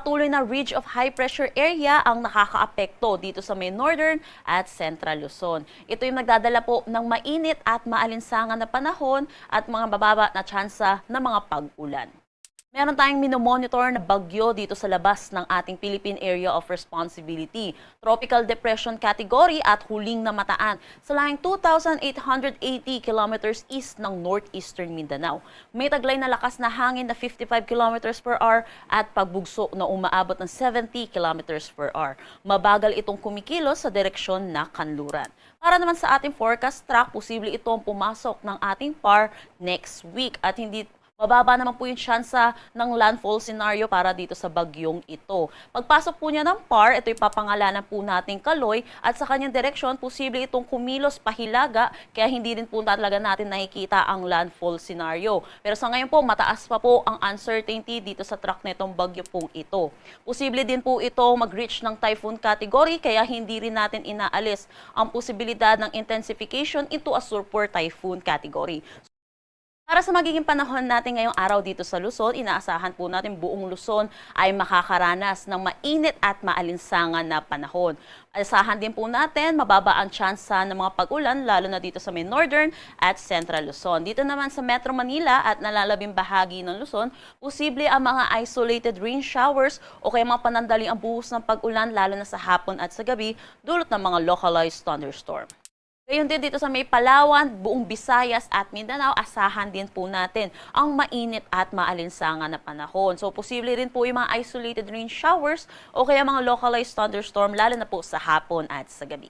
patuloy na ridge of high pressure area ang nakakaapekto dito sa may northern at central Luzon. Ito yung nagdadala po ng mainit at maalinsangan na panahon at mga bababa na tsansa ng mga pag-ulan. Meron tayong minomonitor na bagyo dito sa labas ng ating Philippine Area of Responsibility. Tropical Depression category at huling namataan sa lahing 2,880 kilometers east ng northeastern Mindanao. May taglay na lakas na hangin na 55 kilometers per hour at pagbugso na umaabot ng 70 kilometers per hour. Mabagal itong kumikilos sa direksyon na kanluran. Para naman sa ating forecast track, posible itong pumasok ng ating PAR next week at hindi mababa naman po yung tsansa ng landfall scenario para dito sa bagyong ito. Pagpasok po niya ng PAR, ito ipapangalanan po nating Kaloy at sa kanyang direksyon, posible itong kumilos pahilaga kaya hindi din po talaga natin nakikita ang landfall scenario. Pero sa ngayon po, mataas pa po ang uncertainty dito sa track nitong bagyo pong ito. Posible din po ito mag-reach ng typhoon category kaya hindi rin natin inaalis ang posibilidad ng intensification into a super typhoon category. Para sa magiging panahon natin ngayong araw dito sa Luzon, inaasahan po natin buong Luzon ay makakaranas ng mainit at maalinsangan na panahon. Asahan din po natin mababa ang tsansa ng mga pag-ulan lalo na dito sa may northern at central Luzon. Dito naman sa Metro Manila at nalalabing bahagi ng Luzon, posible ang mga isolated rain showers o kaya mga panandaling ang buhos ng pag-ulan lalo na sa hapon at sa gabi dulot ng mga localized thunderstorm. Gayon din dito sa may Palawan, buong Visayas at Mindanao, asahan din po natin ang mainit at maalinsangan na panahon. So, posible rin po yung mga isolated rain showers o kaya mga localized thunderstorm lalo na po sa hapon at sa gabi.